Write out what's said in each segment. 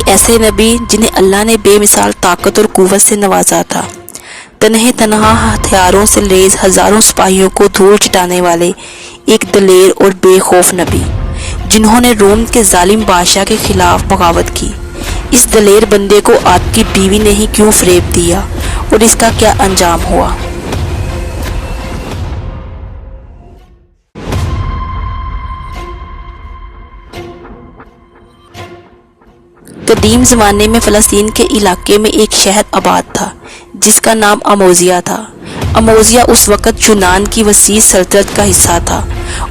ایسے نبی جنہیں اللہ نے بے مثال طاقت اور قوت سے نوازا تھا، تنہا ہتھیاروں سے لیس ہزاروں سپاہیوں کو دھول چٹانے والے ایک دلیر اور بے خوف نبی، جنہوں نے روم کے ظالم بادشاہ کے خلاف بغاوت کی۔ اس دلیر بندے کو آپ کی بیوی نے ہی کیوں فریب دیا اور اس کا کیا انجام ہوا؟ قدیم زمانے میں فلسطین کے علاقے میں ایک شہر آباد تھا جس کا نام اموزیہ تھا۔ اموزیہ اس وقت یونان کی وسیع سلطنت کا حصہ تھا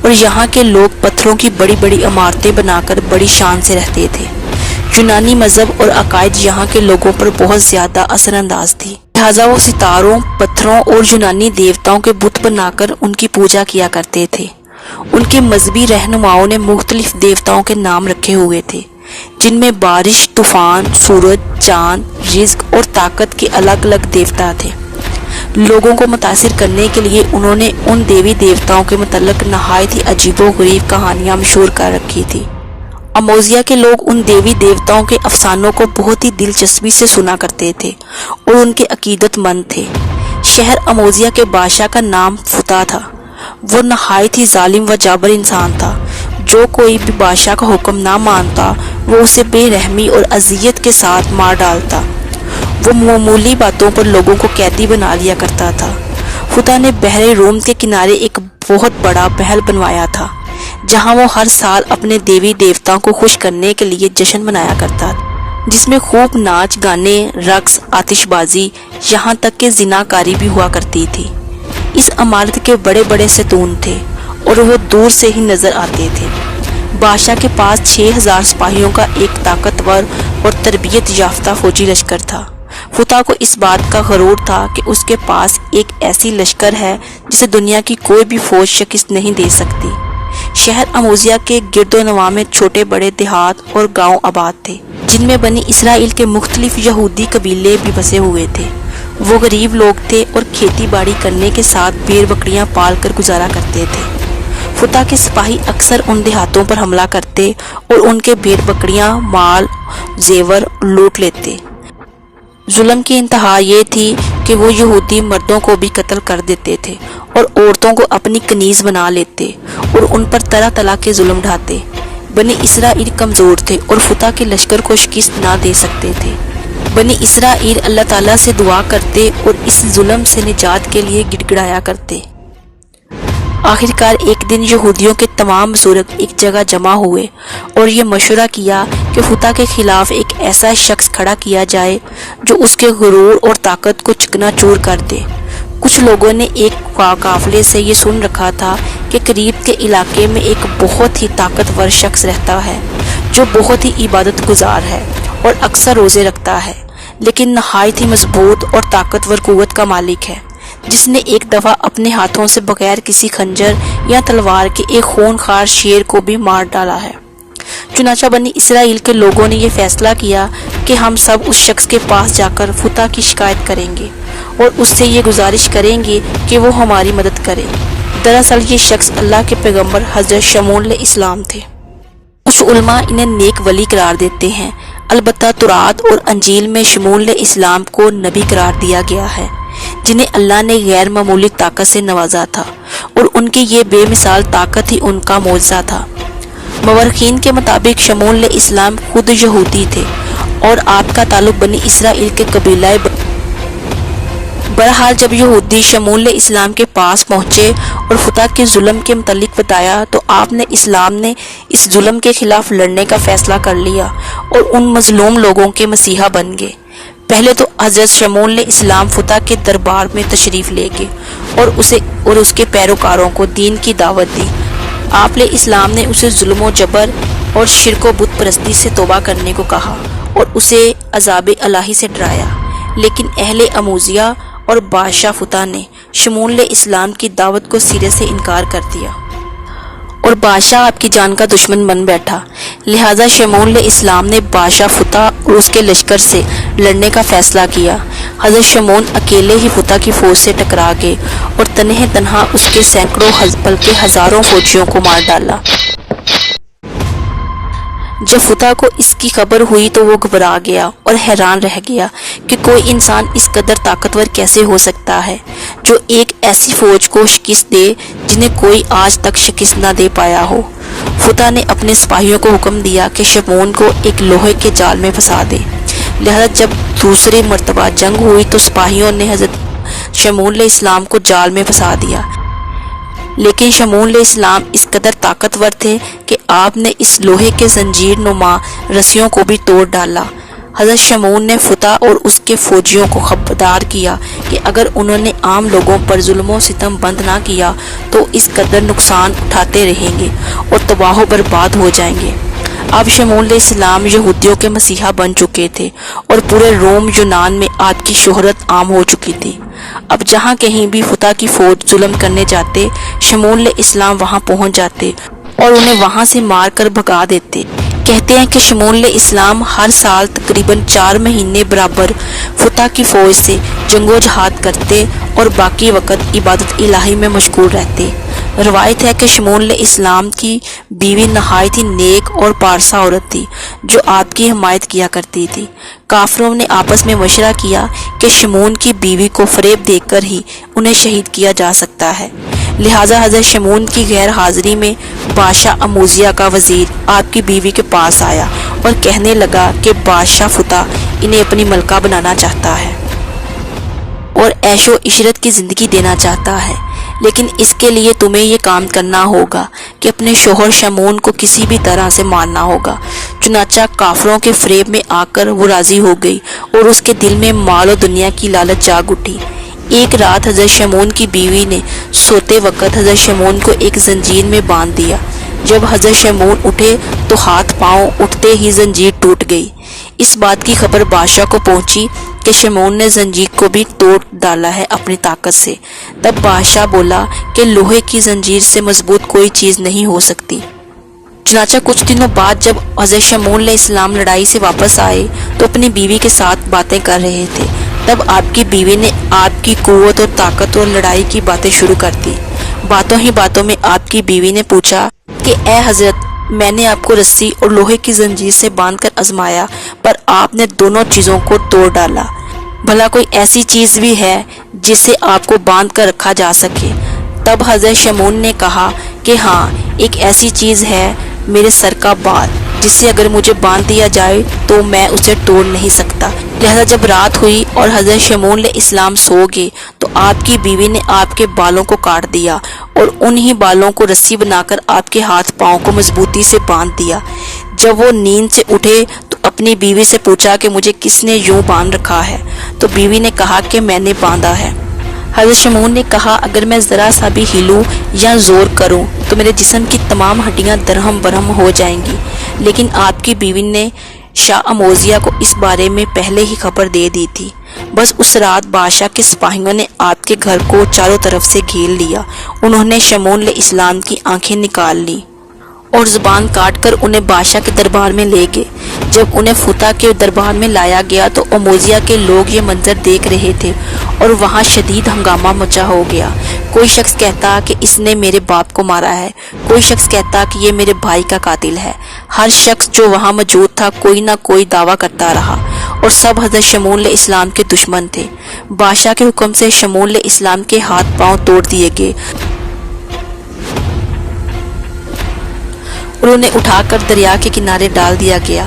اور یہاں کے لوگ پتھروں کی بڑی بڑی عمارتیں بنا کر بڑی شان سے رہتے تھے۔ یونانی مذہب اور عقائد یہاں کے لوگوں پر بہت زیادہ اثر انداز تھی، لہٰذا وہ ستاروں، پتھروں اور یونانی دیوتاؤں کے بت بنا کر ان کی پوجا کیا کرتے تھے۔ ان کے مذہبی رہنماؤں نے مختلف دیوتاؤں کے نام رکھے ہوئے تھے، جن میں بارش، طوفان، سورج، چاند، رزق اور طاقت کے الگ الگ دیوتا تھے۔ لوگوں کو متاثر کرنے کے لیے انہوں نے ان دیوی دیوتاؤں کے متعلق نہایت ہی عجیب و غریب کہانیاں مشہور کر رکھی تھی۔ اموزیہ کے لوگ ان دیوی دیوتاؤں کے افسانوں کو بہت ہی دلچسپی سے سنا کرتے تھے اور ان کے عقیدت مند تھے۔ شہر اموزیہ کے بادشاہ کا نام فتا تھا۔ وہ نہایت ہی ظالم و جابر انسان تھا۔ جو کوئی بھی بادشاہ کا حکم نہ مانتا وہ اسے بے رحمی اور اذیت کے ساتھ مار ڈالتا۔ وہ معمولی باتوں پر لوگوں کو قیدی بنا لیا کرتا تھا۔ فتا نے بحر روم کے کنارے ایک بہت بڑا محل بنوایا تھا جہاں وہ ہر سال اپنے دیوی دیوتاؤں کو خوش کرنے کے لیے جشن منایا کرتا تھا، جس میں خوب ناچ گانے، رقص، آتش بازی، یہاں تک کہ زنا کاری بھی ہوا کرتی تھی۔ اس عمارت کے بڑے بڑے ستون تھے اور وہ دور سے ہی نظر آتے تھے۔ بادشاہ کے پاس 6000 سپاہیوں کا ایک طاقتور اور تربیت یافتہ فوجی لشکر تھا۔ فتا کو اس بات کا غرور تھا کہ اس کے پاس ایک ایسی لشکر ہے جسے دنیا کی کوئی بھی فوج شکست نہیں دے سکتی۔ شہر اموزیہ کے گرد و نواح میں چھوٹے بڑے دیہات اور گاؤں آباد تھے، جن میں بنی اسرائیل کے مختلف یہودی قبیلے بھی بسے ہوئے تھے۔ وہ غریب لوگ تھے اور کھیتی باڑی کرنے کے ساتھ بھیڑ بکریاں پال کر گزارا کرتے تھے۔ فتا کے سپاہی اکثر ان دیہاتوں پر حملہ کرتے اور ان کے بھیڑ بکریاں، مال، زیور لوٹ لیتے۔ ظلم کی انتہا یہ تھی کہ وہ یہودی مردوں کو بھی قتل کر دیتے تھے اور عورتوں کو اپنی کنیز بنا لیتے اور ان پر طرح طرح کے ظلم ڈھاتے۔ بنی اسرائیل کمزور تھے اور فتا کے لشکر کو شکست نہ دے سکتے تھے۔ بنی اسرائیل اللہ تعالیٰ سے دعا کرتے اور اس ظلم سے نجات کے لیے گڑ گڑایا کرتے۔ آخرکار ایک دن یہودیوں کے تمام بزرگ ایک جگہ جمع ہوئے اور یہ مشورہ کیا کہ فتا کے خلاف ایک ایسا شخص کھڑا کیا جائے جو اس کے غرور اور طاقت کو چکنا چور کر دے۔ کچھ لوگوں نے ایک قافلے سے یہ سن رکھا تھا کہ قریب کے علاقے میں ایک بہت ہی طاقتور شخص رہتا ہے جو بہت ہی عبادت گزار ہے اور اکثر روزے رکھتا ہے، لیکن نہایت ہی مضبوط اور طاقتور قوت کا مالک ہے، جس نے ایک دفعہ اپنے ہاتھوں سے بغیر کسی خنجر یا تلوار کے ایک خونخوار شیر کو بھی مار ڈالا ہے۔ چنانچہ بنی اسرائیل کے لوگوں نے یہ فیصلہ کیا کہ ہم سب اس شخص کے پاس جا کر فتا کی شکایت کریں گے اور اس سے یہ گزارش کریں گے کہ وہ ہماری مدد کرے۔ دراصل یہ شخص اللہ کے پیغمبر حضرت شمعون علیہ السلام تھے۔ کچھ علماء انہیں نیک ولی قرار دیتے ہیں، البتہ تورات اور انجیل میں شمعون علیہ السلام کو نبی قرار دیا گیا ہے جنہیں اللہ نے غیر معمولی طاقت سے نوازا تھا، اور ان کی یہ بے مثال طاقت ہی ان کا معجزہ تھا۔ مورخین کے مطابق شمعون علیہ السلام خود یہودی تھے اور آپ کا تعلق بنی اسرائیل کے قبیلہ بہرحال جب یہودی شمعون علیہ السلام کے پاس پہنچے اور فتا کے ظلم کے متعلق بتایا تو آپ نے اسلام نے اس ظلم کے خلاف لڑنے کا فیصلہ کر لیا اور ان مظلوم لوگوں کے مسیحا بن گئے۔ پہلے تو حضرت شمعون علیہ السلام فتا کے دربار میں تشریف لے گئے اور اس کے پیروکاروں کو دین کی دعوت دی۔ آپ علیہ السلام نے اسے ظلم و جبر اور شرک و بت پرستی سے توبہ کرنے کو کہا اور اسے عذاب الہی سے ڈرایا، لیکن اہل اموزیہ اور بادشاہ فتا نے شمعون علیہ السلام کی دعوت کو سرے سے انکار کر دیا اور بادشاہ آپ کی جان کا دشمن بن بیٹھا۔ لہذا شمعون علیہ السلام نے بادشاہ فتا اور اس کے لشکر سے لڑنے کا فیصلہ کیا۔ حضرت شمعون اکیلے ہی فتا کی فوج سے ٹکرا گئے اور تنہا اس کے سینکڑوں بلکہ ہزاروں فوجیوں کو مار ڈالا۔ جب فتح کو اس کی خبر ہوئی تو وہ گھبرا گیا اور حیران رہ گیا کہ کوئی انسان اس قدر طاقتور کیسے ہو سکتا ہے جو ایک ایسی فوج کو شکست دے جنہیں کوئی آج تک شکست نہ دے پایا ہو۔ فتح نے اپنے سپاہیوں کو حکم دیا کہ شمعون کو ایک لوہے کے جال میں پھنسا دے۔ لہذا جب دوسری مرتبہ جنگ ہوئی تو سپاہیوں نے حضرت شمعون علیہ السلام کو جال میں پھنسا دیا، لیکن شمعون علیہ السلام اس قدر طاقتور تھے کہ آپ نے اس لوہے کے زنجیر نما رسیوں کو بھی توڑ ڈالا۔ حضرت شمعون نے فتح اور اس کے فوجیوں کو خبردار کیا کہ اگر انہوں نے عام لوگوں پر ظلم و ستم بند نہ کیا تو اس قدر نقصان اٹھاتے رہیں گے اور تباہ و برباد ہو جائیں گے۔ اب شمعون علیہ السلام یہودیوں کے مسیحا بن چکے تھے اور پورے روم یونان میں آپ کی شہرت عام ہو چکی تھی۔ اب جہاں کہیں بھی فتح کی فوج ظلم کرنے جاتے، شمعون علیہ السلام وہاں پہنچ جاتے اور انہیں وہاں سے مار کر بھگا دیتے۔ کہتے ہیں کہ شمعون علیہ السلام ہر سال تقریباً 4 مہینے برابر فتح کی فوج سے جنگ و جہاد کرتے اور باقی وقت عبادت الہی میں مشغول رہتے۔ روایت ہے کہ شمعون علیہ السلام کی بیوی نہایت ہی نیک اور پارسا عورت تھی جو آپ کی حمایت کیا کرتی تھی۔ کافروں نے آپس میں مشورہ کیا کہ شمعون کی بیوی کو فریب دے کر ہی انہیں شہید کیا جا سکتا ہے، لہٰذا حضرت شمعون کی غیر حاضری میں بادشاہ اموزیہ کا وزیر آپ کی بیوی کے پاس آیا اور کہنے لگا کہ بادشاہ فتح انہیں اپنی ملکہ بنانا چاہتا ہے اور عیش و عشرت کی زندگی دینا چاہتا ہے، لیکن اس کے لیے تمہیں یہ کام کرنا ہوگا کہ اپنے شوہر شمعون کو کسی بھی طرح سے مارنا ہوگا۔ چنانچہ کافروں کے فریب میں آ کر وہ راضی ہو گئی اور اس کے دل میں مال و دنیا کی لالچ جاگ اٹھی۔ ایک رات حضرت شمعون کی بیوی نے سوتے وقت حضرت شمعون کو ایک زنجیر میں باندھ دیا۔ جب حضرت شمعون اٹھے تو ہاتھ پاؤں اٹھتے ہی زنجیر ٹوٹ گئی۔ اس بات کی خبر بادشاہ کو پہنچی کہ شمعون نے زنجیر کو بھی توڑ ڈالا ہے اپنی طاقت سے۔ تب بادشاہ بولا کہ لوہے کی زنجیر سے مضبوط کوئی چیز نہیں ہو سکتی۔ چنانچہ کچھ دنوں بعد جب حضرت شمعون علیہ السلام لڑائی سے واپس آئے تو اپنی بیوی کے ساتھ باتیں کر رہے تھے۔ تب آپ کی بیوی نے آپ کی قوت اور طاقت اور لڑائی کی باتیں شروع کر دی۔ باتوں ہی باتوں میں آپ کی بیوی نے پوچھا کہ اے حضرت، میں نے آپ کو رسی اور لوہے کی زنجیر سے باندھ کر آزمایا پر آپ نے دونوں چیزوں کو توڑ ڈالا، بھلا کوئی ایسی چیز بھی ہے جسے آپ کو باندھ کر رکھا جا سکے؟ تب حضرت شمعون نے کہا کہ ہاں، ایک ایسی چیز ہے، میرے سر کا بال، جسے اگر مجھے باندھ دیا جائے تو میں اسے توڑ نہیں سکتا۔ لہذا جب رات ہوئی اور حضرت شمعون علیہ السلام سو گئے تو آپ کی بیوی نے آپ کے بالوں کو کاٹ دیا اور انہی بالوں کو رسی بنا کر آپ کے ہاتھ پاؤں کو مضبوطی سے باندھ دیا۔ جب وہ نیند سے اٹھے تو اپنی بیوی سے پوچھا کہ مجھے کس نے یوں باندھ رکھا ہے؟ تو بیوی نے کہا کہ میں نے باندھا ہے۔ حضرت شمعون نے کہا اگر میں ذرا سا بھی ہلوں یا زور کروں تو میرے جسم کی تمام ہڈیاں درہم برہم ہو جائیں گی، لیکن آپ کی بیوی نے شاہ اموزیہ کو اس بارے میں پہلے ہی خبر دے دی تھی۔ بس اس رات بادشاہ کے سپاہیوں نے آپ کے گھر کو چاروں طرف سے گھیر لیا۔ انہوں نے شمعون علیہ السلام کی آنکھیں نکال لی اور زبان کاٹ کر انہیں بادشاہ کے دربار میں لے گئے۔ جب انہیں فتح کے دربار میں لایا گیا تو اموزیہ کے لوگ یہ منظر دیکھ رہے تھے اور وہاں شدید ہنگامہ مچا ہو گیا۔ کوئی شخص کہتا کہ اس نے میرے باپ کو مارا ہے، کوئی شخص کہتا کہ یہ میرے بھائی کا قاتل ہے۔ ہر شخص جو وہاں موجود تھا کوئی نہ کوئی دعویٰ کرتا رہا اور سب حضرت شمعون علیہ السلام کے دشمن تھے۔ بادشاہ کے حکم سے شمعون علیہ السلام کے ہاتھ پاؤں توڑ دیے گئے اور انہیں اٹھا کر دریا کے کنارے ڈال دیا گیا۔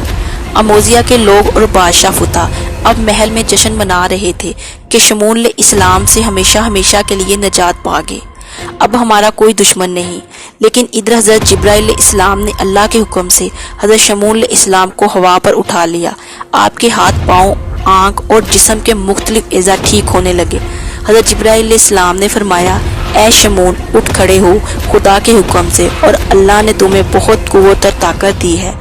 اموزیہ کے لوگ اور بادشاہ فتح اب محل میں جشن منا رہے تھے کہ شمعون علیہ السلام سے ہمیشہ ہمیشہ کے لیے نجات پا گئے، اب ہمارا کوئی دشمن نہیں۔ لیکن ادھر حضرت جبرائیل علیہ السلام نے اللہ کے حکم سے حضرت شمعون علیہ السلام کو ہوا پر اٹھا لیا۔ آپ کے ہاتھ پاؤں، آنکھ اور جسم کے مختلف اعضاء ٹھیک ہونے لگے۔ حضرت جبرائیل علیہ السلام نے فرمایا اے شمعون، اٹھ کھڑے ہو خدا کے حکم سے، اور اللہ نے تمہیں بہت قوت اور طاقت دی ہے،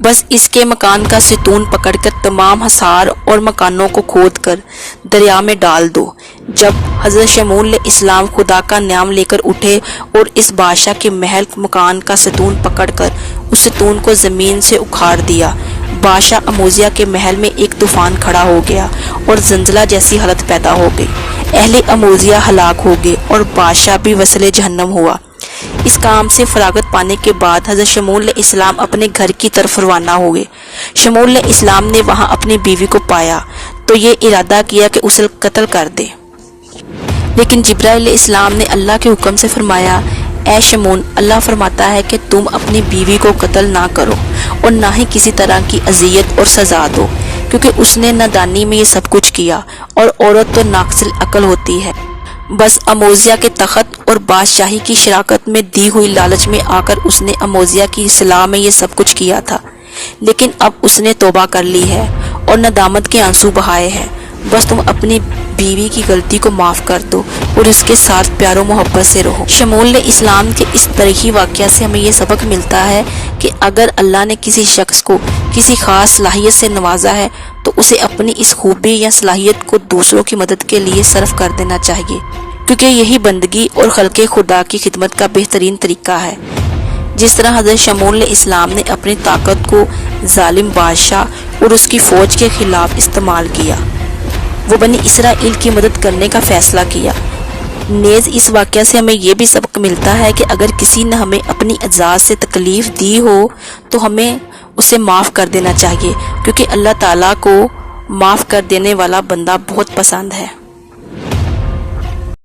بس اس کے مکان کا ستون پکڑ کر تمام حصار اور مکانوں کو کھود کر دریا میں ڈال دو۔ جب حضرت شمعون علیہ السلام خدا کا نام لے کر اٹھے اور اس بادشاہ کے محل مکان کا ستون پکڑ کر اس ستون کو زمین سے اکھاڑ دیا، بادشاہ اموزیہ کے محل میں ایک طوفان کھڑا ہو گیا اور زلزلہ جیسی حالت پیدا ہو گئی۔ اہل اموزیہ ہلاک ہو گئے اور بادشاہ بھی وصل جہنم ہوا۔ اس کام سے فراغت پانے کے بعد حضرت شمعون علیہ السلام اپنے گھر کی طرف روانہ ہوئے۔ شمعون علیہ السلام نے وہاں اپنی بیوی کو پایا تو یہ ارادہ کیا کہ اسے قتل کر دے، لیکن جبرائیل علیہ السلام نے اللہ کے حکم سے فرمایا، اے شمعون، اللہ فرماتا ہے کہ تم اپنی بیوی کو قتل نہ کرو اور نہ ہی کسی طرح کی اذیت اور سزا دو، کیونکہ اس نے نادانی میں یہ سب کچھ کیا، اور عورت تو ناقص العقل ہوتی ہے۔ بس اموزیہ کے تخت اور بادشاہی کی شراکت میں دی ہوئی لالچ میں آ کر اس نے اموزیہ کی اصلاح میں یہ سب کچھ کیا تھا، لیکن اب اس نے توبہ کر لی ہے اور ندامت کے آنسو بہائے ہیں۔ بس تم اپنی بیوی کی غلطی کو معاف کر دو اور اس کے ساتھ پیار و محبت سے رہو۔ شمعون علیہ السلام کے اس تاریخی واقعہ سے ہمیں یہ سبق ملتا ہے کہ اگر اللہ نے کسی شخص کو کسی خاص صلاحیت سے نوازا ہے تو اسے اپنی اس خوبی یا صلاحیت کو دوسروں کی مدد کے لیے صرف کر دینا چاہیے، کیونکہ یہی بندگی اور خلق خدا کی خدمت کا بہترین طریقہ ہے۔ جس طرح حضرت شمعون علیہ السلام نے اپنی طاقت کو ظالم بادشاہ اور اس کی فوج کے خلاف استعمال کیا، وہ بنی اسرائیل کی مدد کرنے کا فیصلہ کیا۔ نیز اس واقعہ سے ہمیں یہ بھی سبق ملتا ہے کہ اگر کسی نے ہمیں اپنی اعزاز سے تکلیف دی ہو تو ہمیں اسے معاف کر دینا چاہیے، کیونکہ اللہ تعالیٰ کو معاف کر دینے والا بندہ بہت پسند ہے۔